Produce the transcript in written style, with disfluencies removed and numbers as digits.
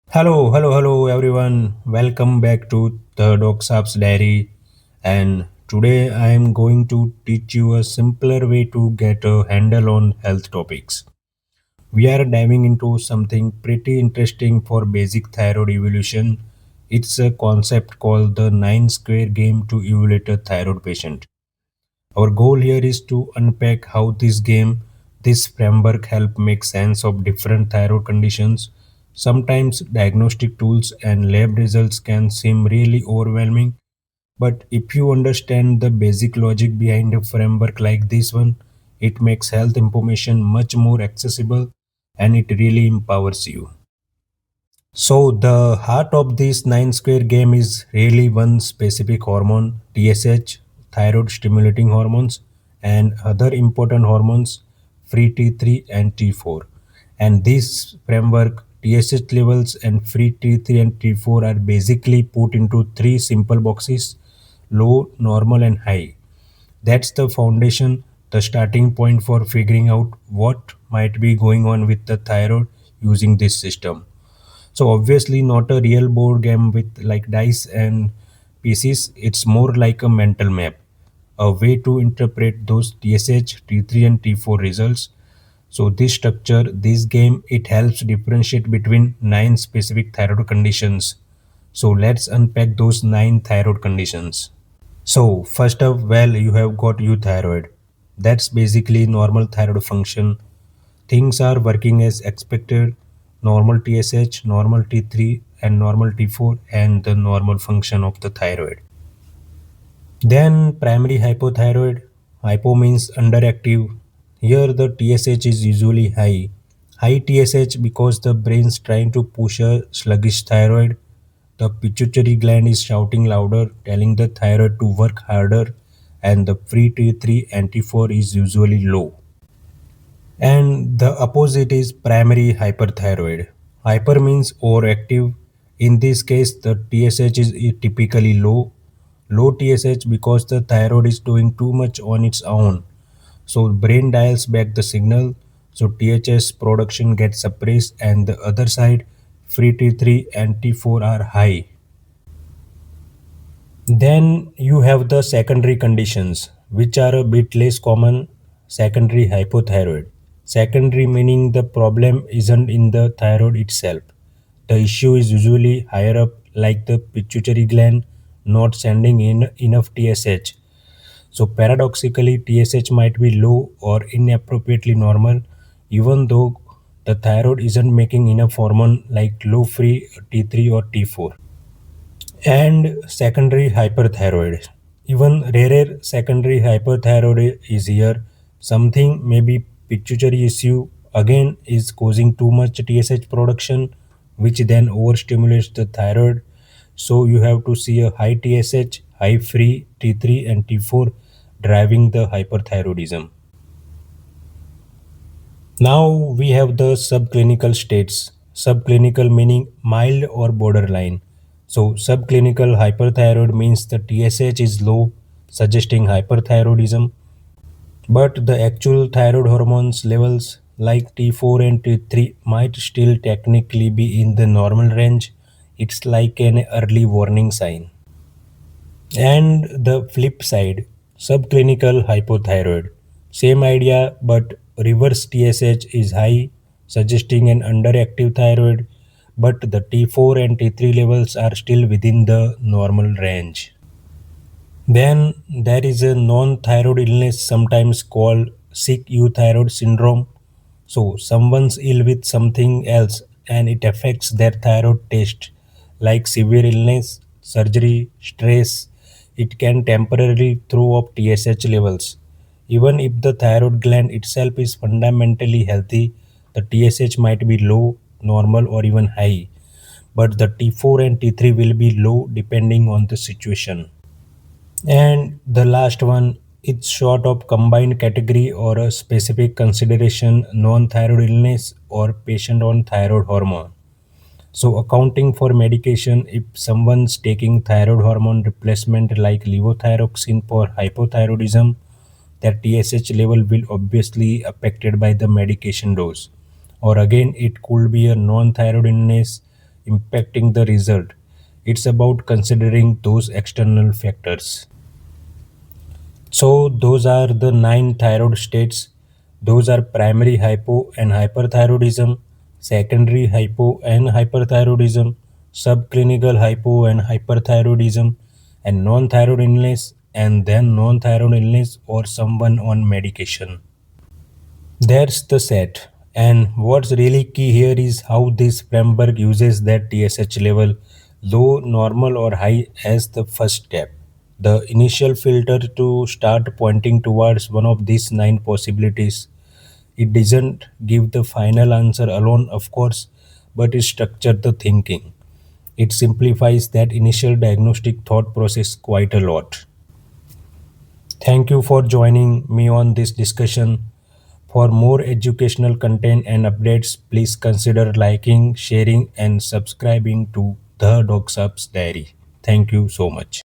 Hello, everyone. Welcome back to the Docsaab's Diary. And today I am going to teach you a simpler way to get a handle on health topics. We are diving into something pretty interesting for basic thyroid evolution. It's a concept called the 9 square game to evaluate a thyroid patient. Our goal here is to unpack how this framework help make sense of different thyroid conditions. Sometimes diagnostic tools and lab results can seem really overwhelming, but if you understand the basic logic behind a framework like this one, it makes health information much more accessible and it really empowers you. So the heart of this 9 square game is really one specific hormone, TSH, thyroid stimulating hormones, and other important hormones, free T3 and T4. And this framework, TSH levels and free T3 and T4 are basically put into three simple boxes: low, normal, and high. That's the foundation, the starting point for figuring out what might be going on with the thyroid using this system. So obviously not a real board game with like dice and pieces. It's more like a mental map, a way to interpret those TSH, T3 and T4 results. So this structure, this game, it helps differentiate between nine specific thyroid conditions. So let's unpack those nine thyroid conditions. So first up, well, you have got euthyroid. That's basically normal thyroid function. Things are working as expected. Normal TSH, normal T3, and normal T4, and the normal function of the thyroid. Then primary hypothyroid. Hypo means underactive. Here the TSH is usually high. High TSH because the brain's trying to push a sluggish thyroid. The pituitary gland is shouting louder, telling the thyroid to work harder, and the free T3 and T4 is usually low. And the opposite is primary hyperthyroid. Hyper means overactive. In this case, the TSH is typically low. Low TSH because the thyroid is doing too much on its own. So brain dials back the signal. So THS production gets suppressed, and the other side, free T3 and T4 are high. Then you have the secondary conditions, which are a bit less common. Secondary hypothyroid. Secondary meaning the problem isn't in the thyroid itself. The issue is usually higher up, like the pituitary gland not sending in enough TSH. So paradoxically, TSH might be low or inappropriately normal, even though the thyroid isn't making enough hormone like low free T3 or T4. And secondary hyperthyroid. Even rarer secondary hyperthyroid is here. Something maybe pituitary issue again is causing too much TSH production, which then overstimulates the thyroid. So you have to see a high TSH, high free T3 and T4 driving the hyperthyroidism. Now we have the subclinical states. Subclinical meaning mild or borderline. So subclinical hyperthyroid means the TSH is low, suggesting hyperthyroidism, but the actual thyroid hormones levels like T4 and T3 might still technically be in the normal range. It's like an early warning sign. And the flip side, subclinical hypothyroid. Same idea, but reverse TSH is high, suggesting an underactive thyroid, but the T4 and T3 levels are still within the normal range. Then there is a non-thyroid illness sometimes called sick euthyroid syndrome. So someone's ill with something else and it affects their thyroid test, like severe illness, surgery, stress. It can temporarily throw up TSH levels. Even if the thyroid gland itself is fundamentally healthy, the TSH might be low, normal, or even high. But the T4 and T3 will be low depending on the situation. And the last one, it's sort of combined category or a specific consideration, non-thyroid illness or patient on thyroid hormone. So accounting for medication, if someone's taking thyroid hormone replacement like levothyroxine for hypothyroidism, their TSH level will obviously affected by the medication dose. Or again, it could be a non-thyroid illness. impacting the result. It's about considering those external factors. So those are the nine thyroid states. Those are primary hypo and hyperthyroidism, secondary hypo and hyperthyroidism, subclinical hypo and hyperthyroidism, and non-thyroid illness, and then non-thyroid illness or someone on medication. There's the set. And what's really key here is how this framework uses that TSH level, low, normal, or high, as the first step. The initial filter to start pointing towards one of these nine possibilities. It doesn't give the final answer alone, of course, but it structures the thinking. It simplifies that initial diagnostic thought process quite a lot. Thank you for joining me on this discussion. For more educational content and updates, please consider liking, sharing, and subscribing to the Docsaab's Diary. Thank you so much.